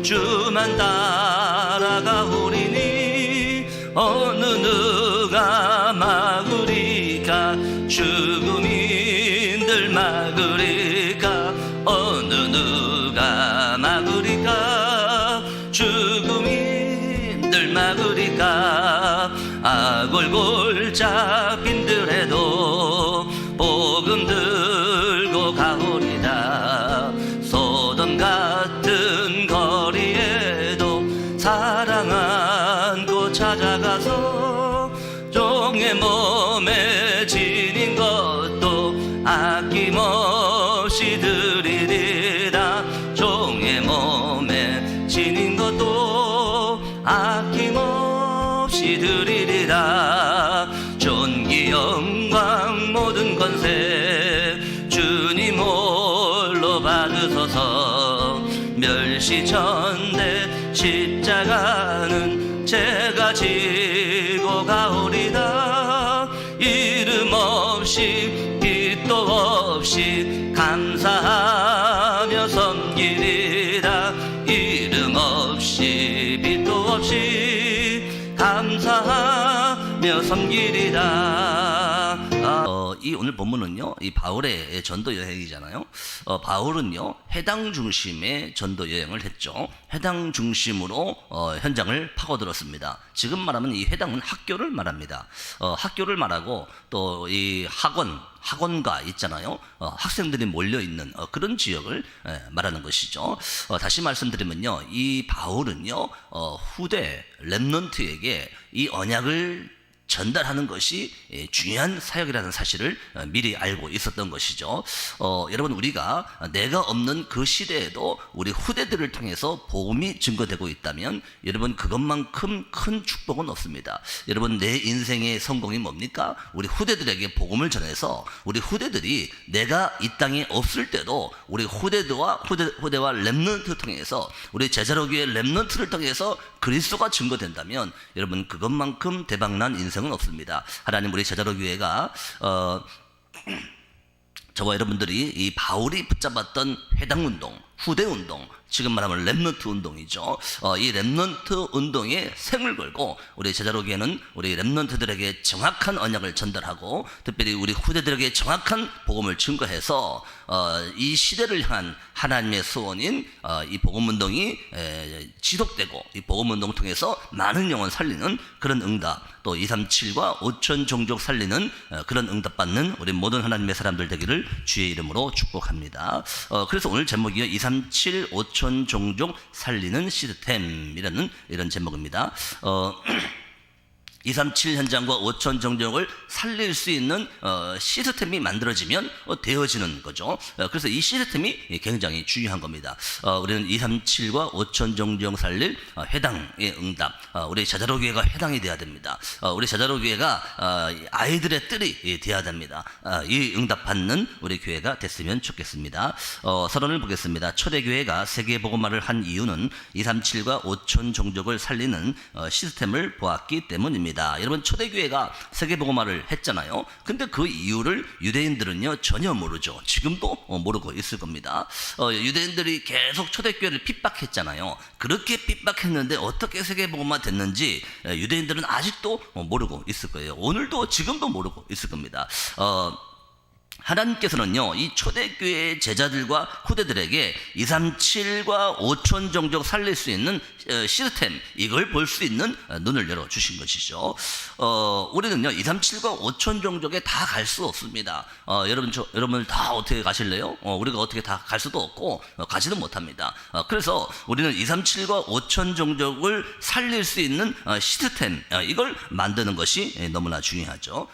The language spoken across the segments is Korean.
주만 따라가오리니 어느 누가 막으리까 죽음인들 막으리까 어느 누가 막으리까 죽음인들 막으리까 아골골 잡힌들에도 복음 들고 가오리다 소돔 같은 거리에도 사랑 안고 찾아가서 종의 몸에 지닌 것도 아낌없이 드리리라 종의 몸에 지닌 것도 아낌없이 드리리라 존귀 영광 모든 권세 주님 홀로 받으소서 멸시천대 십자가는 제가 지고 가오리다 이름 없이 빛도 없이 감사하며 섬기리라 이름 없이 빛도 없이 감사하며 섬기리라. 이 오늘 본문은요, 이 바울의 전도 여행이잖아요. 바울은요, 해당 중심의 전도 여행을 했죠. 해당 중심으로 현장을 파고들었습니다. 지금 말하면 이 해당은 학교를 말합니다. 학교를 말하고 또 이 학원가 있잖아요. 학생들이 몰려있는 그런 지역을 말하는 것이죠. 다시 말씀드리면요, 이 바울은요, 후대 렘넌트에게 이 언약을 전달하는 것이 중요한 사역이라는 사실을 미리 알고 있었던 것이죠. 여러분 우리가 내가 없는 그 시대에도 우리 후대들을 통해서 복음이 증거되고 있다면 여러분 그것만큼 큰 축복은 없습니다. 여러분 내 인생의 성공이 뭡니까? 우리 후대들에게 복음을 전해서 우리 후대들이 내가 이 땅에 없을 때도 우리 후대와 렘넌트 통해서 우리 제자로교회 렘넌트를 통해서 그리스도가 증거된다면 여러분 그것만큼 대박난 인생은 없습니다. 하나님 우리 제자로 교회가 저와 여러분들이 이 바울이 붙잡았던 회당운동, 후대운동, 지금 말하면 렘넌트 운동이죠. 이 렘넌트 운동에 생을 걸고 우리 제자로 교회는 우리 렘넌트들에게 정확한 언약을 전달하고 특별히 우리 후대들에게 정확한 복음을 증거해서 이 시대를 향한 하나님의 소원인 이 복음운동이 지속되고 이 복음운동을 통해서 많은 영혼 살리는 그런 응답 또 237과 5천 종족 살리는 그런 응답받는 우리 모든 하나님의 사람들 되기를 주의 이름으로 축복합니다. 그래서 오늘 제목이요 237 5천 종족 살리는 시스템이라는 이런 제목입니다. 237 현장과 5천 종족을 살릴 수 있는 시스템이 만들어지면 되어지는 거죠. 그래서 이 시스템이 굉장히 중요한 겁니다. 우리는 237과 5천 종족 살릴 회당의 응답, 우리 제자로 교회가 회당이 돼야 됩니다. 우리 제자로 교회가 아이들의 뜰이 돼야 됩니다. 이 응답 받는 우리 교회가 됐으면 좋겠습니다. 서론을 보겠습니다. 초대교회가 세계복음화를 한 이유는 237과 5천 종족을 살리는 시스템을 보았기 때문입니다. 여러분 초대교회가 세계복음화를 했잖아요. 근데 그 이유를 유대인들은요 전혀 모르죠. 지금도 모르고 있을 겁니다. 유대인들이 계속 초대교회를 핍박했잖아요. 그렇게 핍박했는데 어떻게 세계복음화 됐는지 유대인들은 아직도 모르고 있을 거예요. 오늘도 지금도 모르고 있을 겁니다. 하나님께서는요 이 초대교회의 제자들과 후대들에게 237과 5천 종족 살릴 수 있는 시스템 이걸 볼 수 있는 눈을 열어주신 것이죠. 우리는요 237과 5천 종족에 다 갈 수 없습니다. 여러분 다 어떻게 가실래요? 우리가 어떻게 다 갈 수도 없고 가지는 못합니다. 그래서 우리는 237과 5천 종족을 살릴 수 있는 시스템 이걸 만드는 것이 너무나 중요하죠.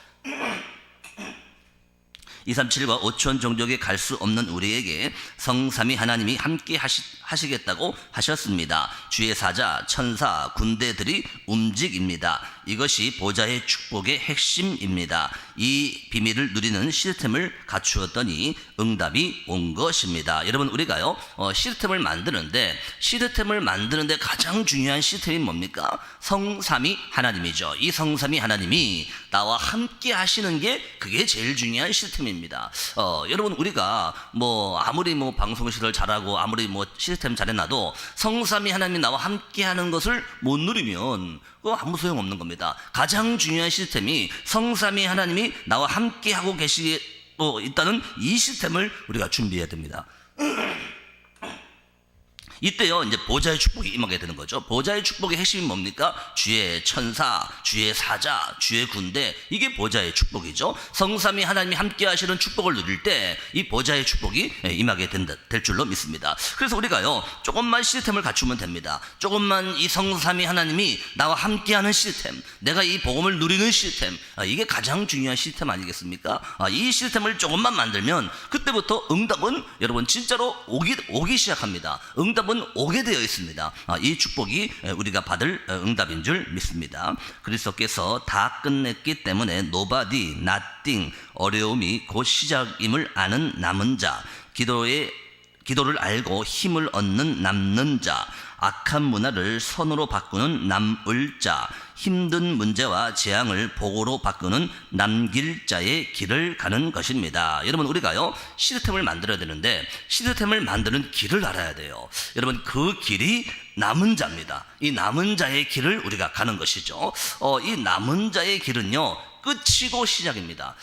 237과 5천 종족에 갈 수 없는 우리에게 성삼위 하나님이 함께 하시겠다고 하셨습니다. 주의 사자, 천사, 군대들이 움직입니다. 이것이 보좌의 축복의 핵심입니다. 이 비밀을 누리는 시스템을 갖추었더니 응답이 온 것입니다. 여러분, 우리가요 시스템을 만드는데 가장 중요한 시스템이 뭡니까? 성삼위 하나님이죠. 이 성삼위 하나님이 나와 함께 하시는 게 그게 제일 중요한 시스템입니다. 여러분, 우리가 아무리 방송실을 잘하고 아무리 시스템 잘해놔도 성삼위 하나님이 나와 함께 하는 것을 못 누리면 그거 아무 소용없는 겁니다. 가장 중요한 시스템이 성삼위 하나님이 나와 함께 하고 계시고 있다는 이 시스템을 우리가 준비해야 됩니다. 이때요 이제 보좌의 축복이 임하게 되는 거죠. 보좌의 축복의 핵심이 뭡니까? 주의 천사, 주의 사자, 주의 군대, 이게 보좌의 축복이죠. 성삼위 하나님이 함께 하시는 축복을 누릴 때 이 보좌의 축복이 임하게 될 줄로 믿습니다. 그래서 우리가요 조금만 시스템을 갖추면 됩니다. 조금만 이 성삼위 하나님이 나와 함께하는 시스템, 내가 이 복음을 누리는 시스템, 이게 가장 중요한 시스템 아니겠습니까? 이 시스템을 조금만 만들면 그때부터 응답은 여러분 진짜로 오기 시작합니다. 응답은 오게 되어 있습니다. 이 축복이 우리가 받을 응답인 줄 믿습니다. 그리스도께서 다 끝냈기 때문에 nobody, nothing, 어려움이 곧 시작임을 아는 남은 자, 기도를 알고 힘을 얻는 남는 자, 악한 문화를 선으로 바꾸는 남을 자, 힘든 문제와 재앙을 복으로 바꾸는 남길 자의 길을 가는 것입니다. 여러분, 우리가요 시스템을 만들어야 되는데 시스템을 만드는 길을 알아야 돼요. 여러분, 그 길이 남은 자입니다. 이 남은 자의 길을 우리가 가는 것이죠. 이 남은 자의 길은요 끝이고 시작입니다.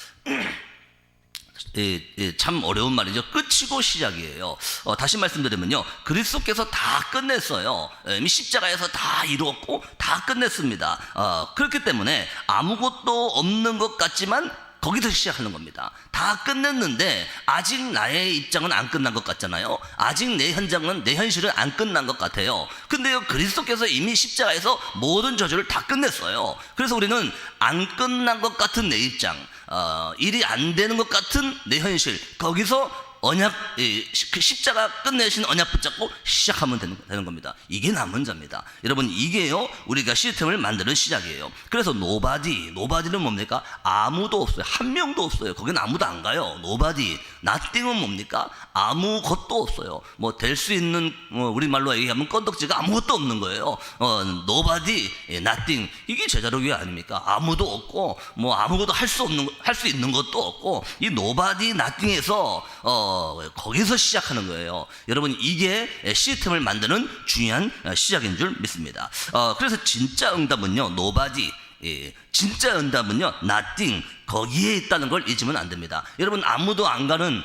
참 어려운 말이죠. 끝이고 시작이에요. 다시 말씀드리면요, 그리스도께서 다 끝냈어요. 이미 십자가에서 다 이루었고 다 끝냈습니다. 그렇기 때문에 아무것도 없는 것 같지만 거기서 시작하는 겁니다. 다 끝냈는데 아직 나의 입장은 안 끝난 것 같잖아요. 아직 내 현실은 안 끝난 것 같아요. 근데요, 그리스도께서 이미 십자가에서 모든 저주를 다 끝냈어요. 그래서 우리는 안 끝난 것 같은 내 입장, 일이 안 되는 것 같은 내 현실, 거기서 그 십자가 끝내신 언약 붙잡고 시작하면 되는 겁니다. 이게 남은 자입니다. 여러분, 이게요 우리가 시스템을 만드는 시작이에요. 그래서 nobody는 뭡니까? 아무도 없어요. 한 명도 없어요. 거기는 아무도 안 가요. nobody, nothing은 뭡니까? 아무것도 없어요. 될 수 있는 우리말로 얘기하면 건덕지가 아무것도 없는 거예요. nobody, nothing, 이게 제자로교회 아닙니까? 아무도 없고 아무것도 할 수 있는 것도 없고, 이 nobody, nothing에서 거기서 시작하는 거예요. 여러분, 이게 시스템을 만드는 중요한 시작인 줄 믿습니다. 그래서 진짜 응답은요 nobody, 진짜 응답은요 nothing, 거기에 있다는 걸 잊으면 안 됩니다. 여러분, 아무도 안 가는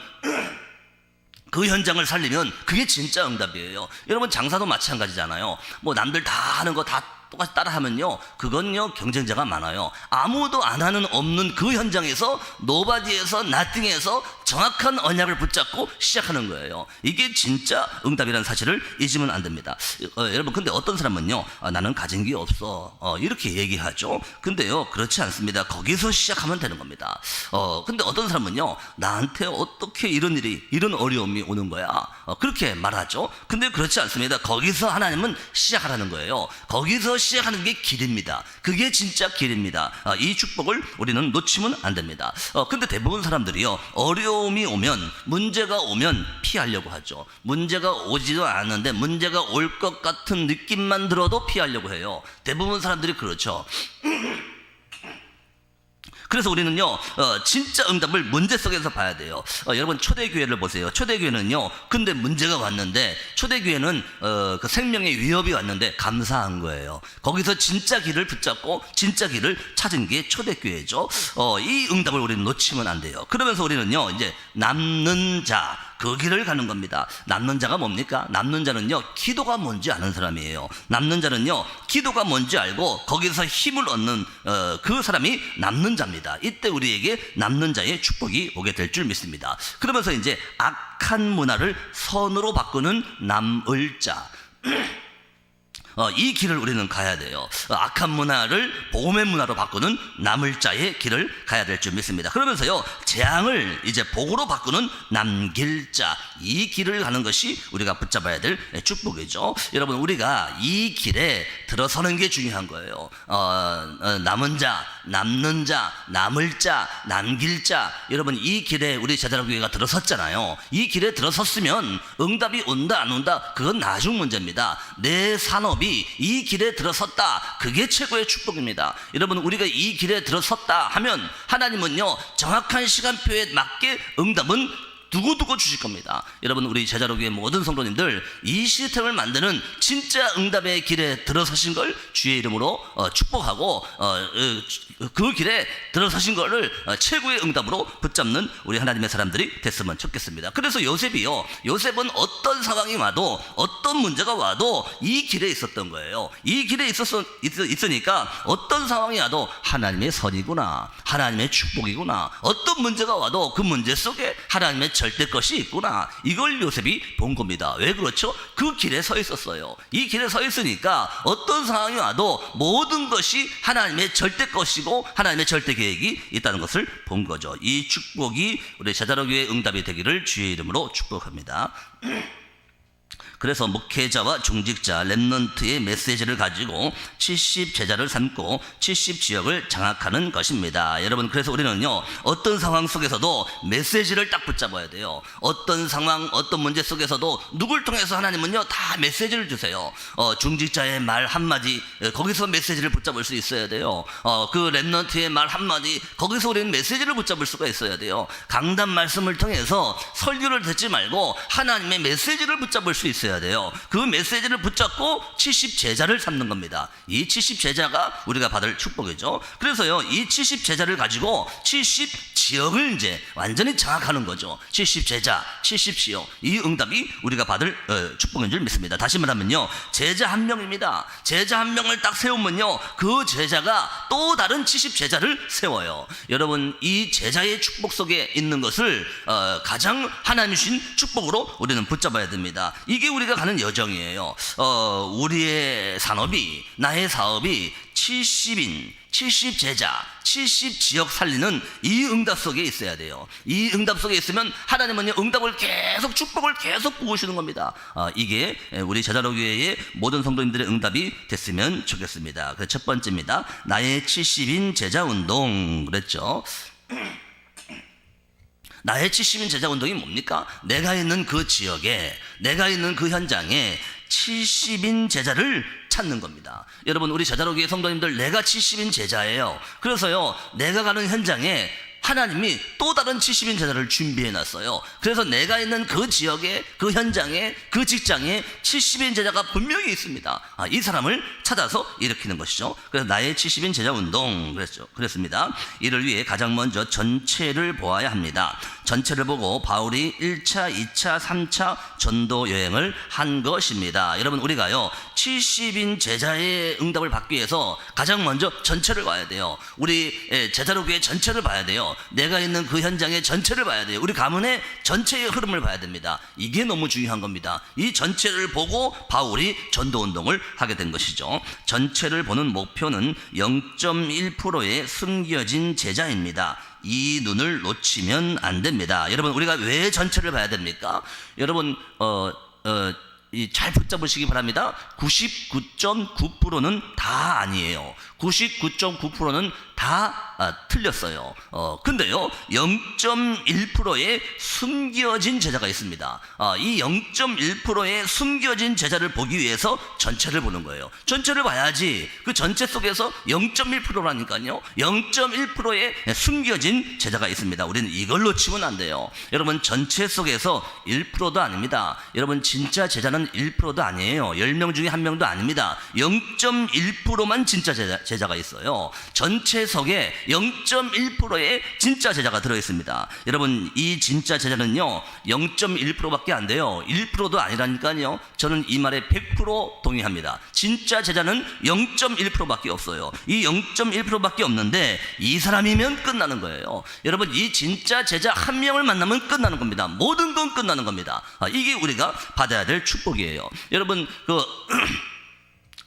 그 현장을 살리면 그게 진짜 응답이에요. 여러분, 장사도 마찬가지잖아요. 남들 다 하는 거 다 똑같이 따라하면요 그건요 경쟁자가 많아요. 아무도 안 하는 없는 그 현장에서 노바디에서 나띵에서 정확한 언약을 붙잡고 시작하는 거예요. 이게 진짜 응답이라는 사실을 잊으면 안 됩니다. 여러분, 근데 어떤 사람은요 나는 가진 게 없어 이렇게 얘기하죠. 근데요 그렇지 않습니다. 거기서 시작하면 되는 겁니다. 근데 어떤 사람은요 나한테 어떻게 이런 어려움이 오는 거야 그렇게 말하죠. 근데 그렇지 않습니다. 거기서 하나님은 시작하라는 거예요. 거기서 시작하는 게 길입니다. 그게 진짜 길입니다. 이 축복을 우리는 놓치면 안 됩니다. 근데 대부분 사람들이요 어려움이 오면, 문제가 오면 피하려고 하죠. 문제가 오지도 않는데 문제가 올 것 같은 느낌만 들어도 피하려고 해요. 대부분 사람들이 그렇죠. 그래서 우리는요 진짜 응답을 문제 속에서 봐야 돼요. 여러분, 초대교회를 보세요. 초대교회는요 근데 문제가 왔는데, 초대교회는 그 생명의 위협이 왔는데 감사한 거예요. 거기서 진짜 길을 붙잡고 진짜 길을 찾은 게 초대교회죠. 이 응답을 우리는 놓치면 안 돼요. 그러면서 우리는요 이제 남는 자, 그 길을 가는 겁니다. 남는 자가 뭡니까? 남는 자는요 기도가 뭔지 아는 사람이에요. 남는 자는요 기도가 뭔지 알고 거기서 힘을 얻는 그 사람이 남는 자입니다. 이때 우리에게 남는 자의 축복이 오게 될 줄 믿습니다. 그러면서 이제 악한 문화를 선으로 바꾸는 남을 자, 이 길을 우리는 가야 돼요. 악한 문화를 복음의 문화로 바꾸는 남을 자의 길을 가야 될 줄 믿습니다. 그러면서요, 재앙을 이제 복으로 바꾸는 남길 자, 이 길을 가는 것이 우리가 붙잡아야 될 축복이죠. 여러분, 우리가 이 길에 들어서는 게 중요한 거예요. 남은 자, 남는 자, 남을 자, 남길 자. 여러분, 이 길에 우리 제자로 교회가 들어섰잖아요. 이 길에 들어섰으면 응답이 온다 안 온다 그건 나중 문제입니다. 내 산업이 이 길에 들어섰다, 그게 최고의 축복입니다. 여러분, 우리가 이 길에 들어섰다 하면 하나님은요, 정확한 시간표에 맞게 응답은 두고두고 주실 겁니다. 여러분, 우리 제자로 교회 모든 성도님들, 이 시스템을 만드는 진짜 응답의 길에 들어서신 걸 주의 이름으로 축복하고, 그 길에 들어서신 거를 최고의 응답으로 붙잡는 우리 하나님의 사람들이 됐으면 좋겠습니다. 그래서 요셉은 어떤 상황이 와도, 어떤 문제가 와도 이 길에 있었던 거예요. 이 길에 있으니까 어떤 상황이 와도 하나님의 선이구나, 하나님의 축복이구나, 어떤 문제가 와도 그 문제 속에 하나님의 절대 것이 있구나, 이걸 요셉이 본 겁니다. 왜 그렇죠? 그 길에 서 있었어요. 이 길에 서 있으니까 어떤 상황이 와도 모든 것이 하나님의 절대 것이고 하나님의 절대 계획이 있다는 것을 본 거죠. 이 축복이 우리 제자로 교회의 응답이 되기를 주의 이름으로 축복합니다. 그래서 목회자와 중직자 렘넌트의 메시지를 가지고 70 제자를 삼고 70 지역을 장악하는 것입니다. 여러분, 그래서 우리는요, 어떤 상황 속에서도 메시지를 딱 붙잡아야 돼요. 어떤 상황, 어떤 문제 속에서도 누굴 통해서 하나님은요, 다 메시지를 주세요. 중직자의 말 한마디, 거기서 메시지를 붙잡을 수 있어야 돼요. 그 렘넌트의 말 한마디, 거기서 우리는 메시지를 붙잡을 수가 있어야 돼요. 강단 말씀을 통해서 설교를 듣지 말고 하나님의 메시지를 붙잡을 수 있어야 돼요. 그 메시지를 붙잡고 70 제자를 삼는 겁니다. 이 70 제자가 우리가 받을 축복이죠. 그래서요, 이 70 제자를 가지고 70 지역을 이제 완전히 장악하는 거죠. 70 제자, 70 지역, 이 응답이 우리가 받을 축복인 줄 믿습니다. 다시 말하면요, 제자 한 명입니다. 제자 한 명을 딱 세우면요, 그 제자가 또 다른 70 제자를 세워요. 여러분, 이 제자의 축복 속에 있는 것을 가장 하나님 주신 축복으로 우리는 붙잡아야 됩니다. 이게 우리가 가는 여정이에요. 우리의 산업이, 나의 사업이 70인, 70 제자, 70 지역 살리는 이 응답 속에 있어야 돼요. 이 응답 속에 있으면 하나님은 응답을 계속, 축복을 계속 부으시는 겁니다. 이게 우리 제자로 교회의 모든 성도님들의 응답이 됐으면 좋겠습니다. 그래서 첫 번째입니다. 나의 70인 제자 운동 그랬죠. 나의 70인 제자 운동이 뭡니까? 내가 있는 그 지역에, 내가 있는 그 현장에 70인 제자를 찾는 겁니다. 여러분, 우리 제자로 교회 성도님들, 내가 70인 제자예요. 그래서요, 내가 가는 현장에 하나님이 또 다른 70인 제자를 준비해 놨어요. 그래서 내가 있는 그 지역에, 그 현장에, 그 직장에 70인 제자가 분명히 있습니다. 이 사람을 찾아서 일으키는 것이죠. 그래서 나의 70인 제자 운동 그랬습니다. 이를 위해 가장 먼저 전체를 보아야 합니다. 전체를 보고 바울이 1차, 2차, 3차 전도 여행을 한 것입니다. 여러분, 우리가요, 70인 제자의 응답을 받기 위해서 가장 먼저 전체를 봐야 돼요. 우리 제자로 교회 전체를 봐야 돼요. 내가 있는 그 현장의 전체를 봐야 돼요. 우리 가문의 전체의 흐름을 봐야 됩니다. 이게 너무 중요한 겁니다. 이 전체를 보고 바울이 전도운동을 하게 된 것이죠. 전체를 보는 목표는 0.1%의 숨겨진 제자입니다. 이 눈을 놓치면 안 됩니다. 여러분, 우리가 왜 전체를 봐야 됩니까? 여러분, 잘 붙잡으시기 바랍니다. 99.9%는 다 아니에요. 99.9%는 다 틀렸어요. 근데요, 0.1%의 숨겨진 제자가 있습니다. 이 0.1%의 숨겨진 제자를 보기 위해서 전체를 보는 거예요. 전체를 봐야지. 그 전체 속에서 0.1%라니까요. 0.1%의 숨겨진 제자가 있습니다. 우리는 이걸 놓치면 안 돼요. 여러분, 전체 속에서 1%도 아닙니다. 여러분, 진짜 제자는 1%도 아니에요. 10명 중에 1명도 아닙니다. 0.1%만 진짜 제자가 있어요. 전체 속에 0.1%의 진짜 제자가 들어있습니다. 여러분, 이 진짜 제자는요, 0.1%밖에 안 돼요. 1%도 아니라니까요. 저는 이 말에 100% 동의합니다. 진짜 제자는 0.1%밖에 없어요. 이 0.1%밖에 없는데 이 사람이면 끝나는 거예요. 여러분, 이 진짜 제자 한 명을 만나면 끝나는 겁니다. 모든 건 끝나는 겁니다. 이게 우리가 받아야 될 축복이에요. 여러분,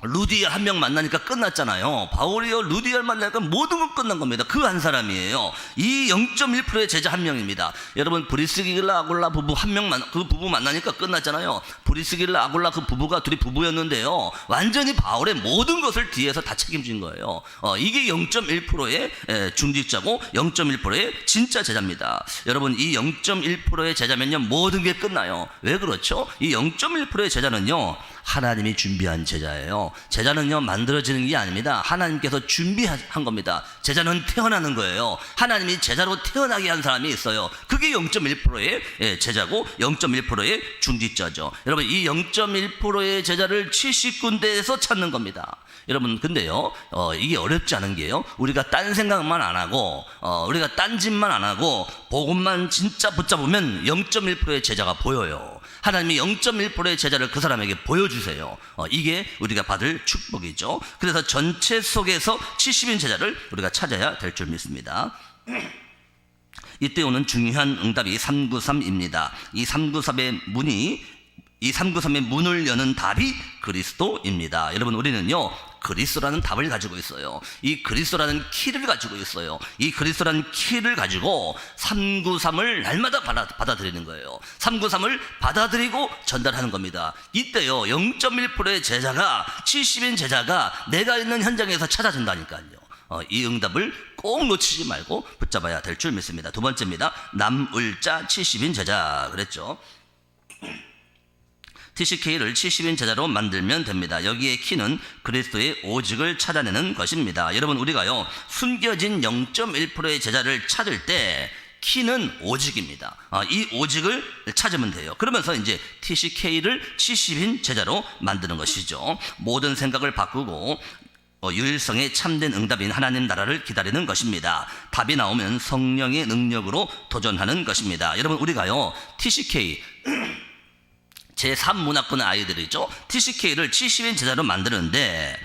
루디엘 한 명 만나니까 끝났잖아요. 바울이요 루디엘 만나니까 모든 건 끝난 겁니다. 그 한 사람이에요. 이 0.1%의 제자 한 명입니다. 여러분 브리스길라 아굴라 부부 한 명 그 부부 만나니까 끝났잖아요. 브리스길라 아굴라 그 부부가 둘이 부부였는데요, 완전히 바울의 모든 것을 뒤에서 다 책임진 거예요. 이게 0.1%의 중직자고 0.1%의 진짜 제자입니다. 여러분 이 0.1%의 제자면요 모든 게 끝나요. 왜 그렇죠? 이 0.1%의 제자는요 하나님이 준비한 제자예요. 제자는요 만들어지는 게 아닙니다. 하나님께서 준비한 겁니다. 제자는 태어나는 거예요. 하나님이 제자로 태어나게 한 사람이 있어요. 그게 0.1%의 제자고 0.1%의 중직자죠. 여러분 이 0.1%의 제자를 70군데에서 찾는 겁니다. 여러분 근데요 이게 어렵지 않은 게요, 우리가 딴 생각만 안 하고 우리가 딴 짓만 안 하고 복음만 진짜 붙잡으면 0.1%의 제자가 보여요. 하나님이 0.1%의 제자를 그 사람에게 보여주세요. 이게 우리가 받을 축복이죠. 그래서 전체 속에서 70인 제자를 우리가 찾아야 될 줄 믿습니다. 이때 오는 중요한 응답이 393입니다. 이 393의 문을 여는 답이 그리스도입니다. 여러분 우리는요 그리스도라는 답을 가지고 있어요. 이 그리스도라는 키를 가지고 있어요. 이 그리스도라는 키를 가지고 393을 날마다 받아들이는 거예요. 393을 받아들이고 전달하는 겁니다. 이때요 0.1%의 제자가 70인 제자가 내가 있는 현장에서 찾아준다니까요. 이 응답을 꼭 놓치지 말고 붙잡아야 될 줄 믿습니다. 두 번째입니다. 남을 자 70인 제자 그랬죠. TCK를 70인 제자로 만들면 됩니다. 여기에 키는 그리스도의 오직을 찾아내는 것입니다. 여러분 우리가요 숨겨진 0.1%의 제자를 찾을 때 키는 오직입니다. 이 오직을 찾으면 돼요. 그러면서 이제 TCK를 70인 제자로 만드는 것이죠. 모든 생각을 바꾸고 유일성에 참된 응답인 하나님 나라를 기다리는 것입니다. 답이 나오면 성령의 능력으로 도전하는 것입니다. 여러분 우리가요 TCK 제3문화권 아이들이죠. TCK를 70인 제자로 만드는데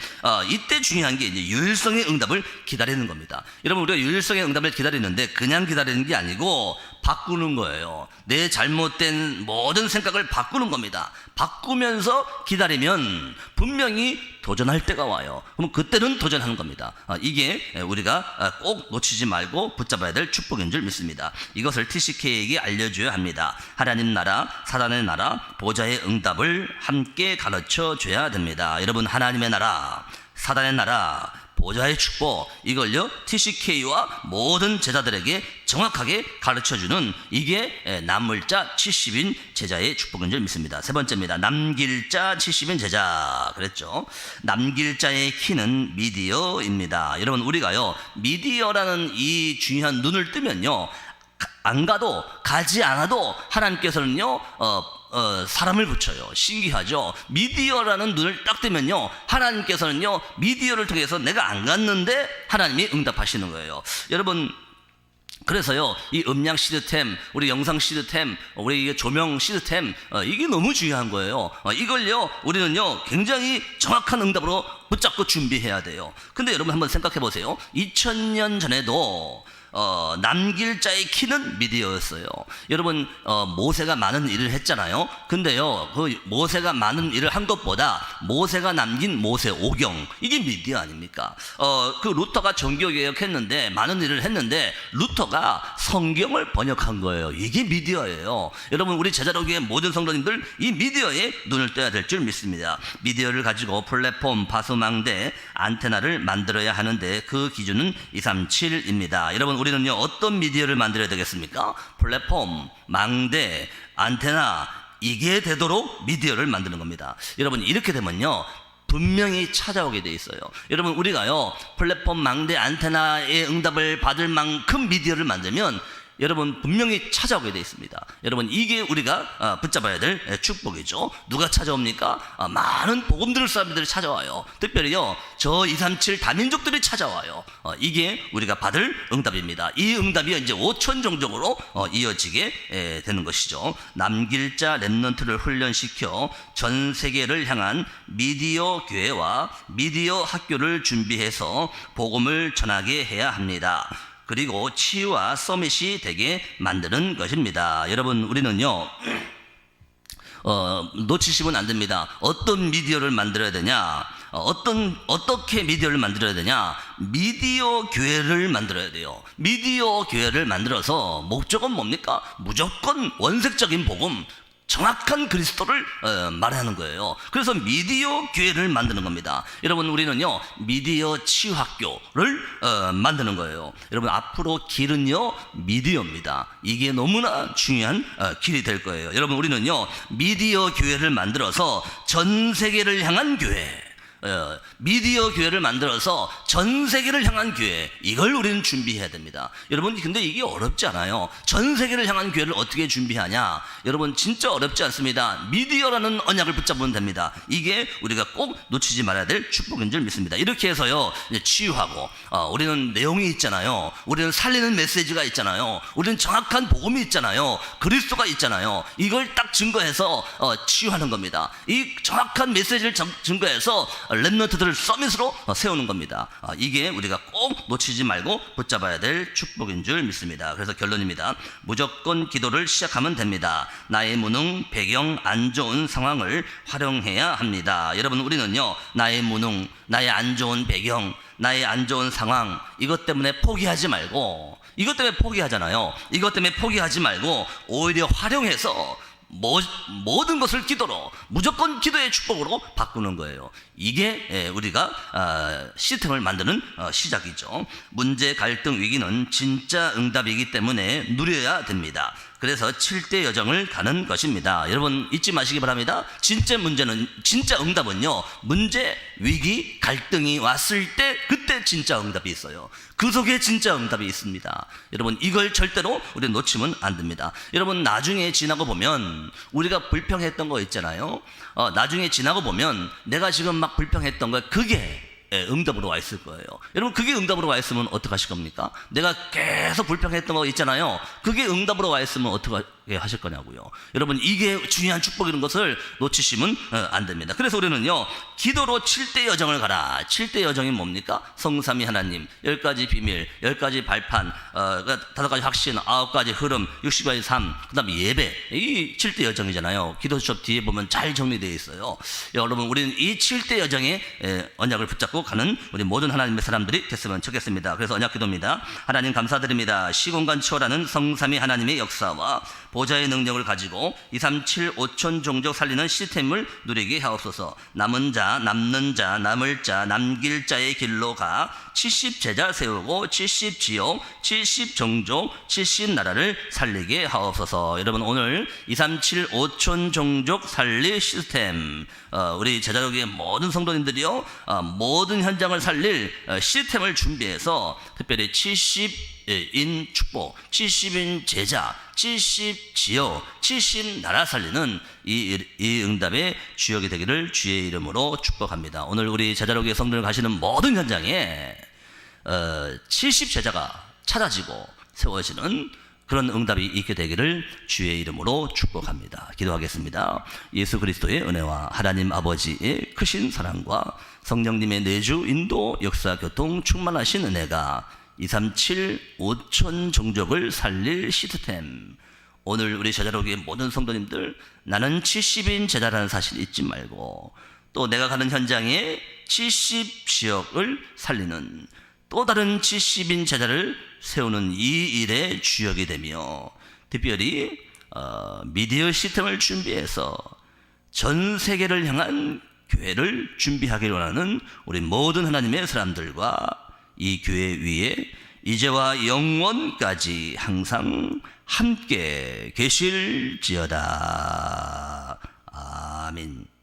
이때 중요한 게 이제 유일성의 응답을 기다리는 겁니다. 여러분 우리가 유일성의 응답을 기다리는데 그냥 기다리는 게 아니고 바꾸는 거예요. 내 잘못된 모든 생각을 바꾸는 겁니다. 바꾸면서 기다리면 분명히 도전할 때가 와요. 그럼 그때는 도전하는 겁니다. 이게 우리가 꼭 놓치지 말고 붙잡아야 될 축복인 줄 믿습니다. 이것을 TCK에게 알려줘야 합니다. 하나님 나라, 사단의 나라, 보좌의 응답을 함께 가르쳐 줘야 됩니다. 여러분 하나님의 나라, 사단의 나라, 보좌의 축복, 이걸요 TCK와 모든 제자들에게 정확하게 가르쳐주는 이게 남을 자 70인 제자의 축복인 줄 믿습니다. 세 번째입니다. 남길 자 70인 제자 그랬죠. 남길 자의 키는 미디어입니다. 여러분 우리가요 미디어라는 이 중요한 눈을 뜨면요 안 가도 가지 않아도 하나님께서는요 사람을 붙여요. 신기하죠. 미디어라는 눈을 딱 뜨면요 하나님께서는요 미디어를 통해서 내가 안 갔는데 하나님이 응답하시는 거예요. 여러분 그래서요 이 음량 시스템, 우리 영상 시스템, 우리 조명 시스템 이게 너무 중요한 거예요. 이걸요 우리는요 굉장히 정확한 응답으로 붙잡고 준비해야 돼요. 근데 여러분 한번 생각해 보세요. 2000년 전에도 남길 자의 키는 미디어였어요. 여러분 모세가 많은 일을 했잖아요. 근데요 그 모세가 많은 일을 한 것보다 모세가 남긴 모세오경, 이게 미디어 아닙니까? 그 루터가 종교개혁했는데 많은 일을 했는데 루터가 성경을 번역한 거예요. 이게 미디어예요. 여러분 우리 제자로교의 모든 성도님들 이 미디어에 눈을 떠야 될 줄 믿습니다. 미디어를 가지고 플랫폼, 파수망대, 안테나를 만들어야 하는데 그 기준은 237입니다. 여러분 우리는요 어떤 미디어를 만들어야 되겠습니까? 플랫폼, 망대, 안테나, 이게 되도록 미디어를 만드는 겁니다. 여러분 이렇게 되면요 분명히 찾아오게 돼 있어요. 여러분 우리가요 플랫폼, 망대, 안테나의 응답을 받을 만큼 미디어를 만들면 여러분 분명히 찾아오게 되어 있습니다. 여러분 이게 우리가 붙잡아야 될 축복이죠. 누가 찾아옵니까? 많은 복음 들을 사람들이 찾아와요. 특별히요 저 237 다민족들이 찾아와요. 이게 우리가 받을 응답입니다. 이 응답이 이제 5천 종족으로 이어지게 되는 것이죠. 남길 자 렘넌트를 훈련시켜 전 세계를 향한 미디어 교회와 미디어 학교를 준비해서 복음을 전하게 해야 합니다. 그리고 치유와 서밋이 되게 만드는 것입니다. 여러분 우리는요 놓치시면 안 됩니다. 어떤 미디어를 만들어야 되냐? 어떻게 미디어를 만들어야 되냐? 미디어 교회를 만들어야 돼요. 미디어 교회를 만들어서 목적은 뭡니까? 무조건 원색적인 복음, 정확한 그리스도를 말하는 거예요. 그래서 미디어 교회를 만드는 겁니다. 여러분, 우리는요 미디어 치유학교를 만드는 거예요. 여러분, 앞으로 길은요 미디어입니다. 이게 너무나 중요한 길이 될 거예요. 여러분, 우리는요 미디어 교회를 만들어서 전 세계를 향한 교회, 미디어 교회를 만들어서 전 세계를 향한 교회, 이걸 우리는 준비해야 됩니다. 여러분, 근데 이게 어렵지 않아요. 전 세계를 향한 교회를 어떻게 준비하냐? 여러분, 진짜 어렵지 않습니다. 미디어라는 언약을 붙잡으면 됩니다. 이게 우리가 꼭 놓치지 말아야 될 축복인 줄 믿습니다. 이렇게 해서요 이제 치유하고, 우리는 내용이 있잖아요. 우리는 살리는 메시지가 있잖아요. 우리는 정확한 복음이 있잖아요. 그리스도가 있잖아요. 이걸 딱 증거해서 치유하는 겁니다. 이 정확한 메시지를 증거해서 렘넌트들을 서밋으로 세우는 겁니다. 이게 우리가 꼭 놓치지 말고 붙잡아야 될 축복인 줄 믿습니다. 그래서 결론입니다. 무조건 기도를 시작하면 됩니다. 나의 무능, 배경, 안 좋은 상황을 활용해야 합니다. 여러분, 우리는요 나의 무능, 나의 안 좋은 배경, 나의 안 좋은 상황, 이것 때문에 포기하지 말고, 이것 때문에 포기하잖아요. 이것 때문에 포기하지 말고 오히려 활용해서 모든 것을 기도로, 무조건 기도의 축복으로 바꾸는 거예요. 이게 우리가 시스템을 만드는 시작이죠. 문제, 갈등, 위기는 진짜 응답이기 때문에 누려야 됩니다. 그래서 7대 여정을 가는 것입니다. 여러분, 잊지 마시기 바랍니다. 진짜 응답은요 문제, 위기, 갈등이 왔을 때, 그때 진짜 응답이 있어요. 그 속에 진짜 응답이 있습니다. 여러분, 이걸 절대로 우리 놓치면 안 됩니다. 여러분, 나중에 지나고 보면 우리가 불평했던 거 있잖아요. 나중에 지나고 보면 내가 지금 막 불평했던 거, 그게 응답으로 와 있을 거예요. 여러분, 그게 응답으로 와 있으면 어떡하실 겁니까? 내가 계속 불평했던 거 있잖아요. 그게 응답으로 와 있으면 어떻게 하실 거냐고요. 여러분, 이게 중요한 축복이라는 것을 놓치시면 안 됩니다. 그래서 우리는요 기도로 7대 여정을 가라. 7대 여정이 뭡니까? 성삼위 하나님, 10가지 비밀, 10가지 발판, 5가지 확신, 9가지 흐름, 60가지 삶, 그 다음에 예배, 이 7대 여정이잖아요. 기도 수업 뒤에 보면 잘 정리되어 있어요. 여러분, 우리는 이 7대 여정의 언약을 붙잡고 가는 우리 모든 하나님의 사람들이 됐으면 좋겠습니다. 그래서 언약 기도입니다. 하나님, 감사드립니다. 시공간 초월하는 성삼위 하나님의 역사와 보좌의 능력을 가지고 237 5천 종족 살리는 시스템을 누리게 하옵소서. 남은 자, 남는 자, 남을 자, 남길 자의 길로 가 70 제자 세우고 70 지역, 70 종족, 70 나라를 살리게 하옵소서. 여러분, 오늘 237 5천 종족 살릴 시스템, 우리 제자족의 모든 성도님들이요 모든 현장을 살릴 시스템을 준비해서 특별히 70인 축복, 70인 제자, 70 지역, 70 나라 살리는 이 응답의 주역이 되기를 주의 이름으로 축복합니다. 오늘 우리 제자로교회 성도들 가시는 모든 현장에 70 제자가 찾아지고 세워지는 그런 응답이 있게 되기를 주의 이름으로 축복합니다. 기도하겠습니다. 예수 그리스도의 은혜와 하나님 아버지의 크신 사랑과 성령님의 내주, 인도, 역사, 교통, 충만하신 은혜가 237 5천 종족을 살릴 시스템, 오늘 우리 제자로교회 모든 성도님들, 나는 70인 제자라는 사실 잊지 말고, 또 내가 가는 현장에 70 지역을 살리는 또 다른 70인 제자를 세우는 이 일의 주역이 되며, 특별히 미디어 시스템을 준비해서 전 세계를 향한 교회를 준비하기를 원하는 우리 모든 하나님의 사람들과 이 교회 위에 이제와 영원까지 항상 함께 계실지어다. 아멘.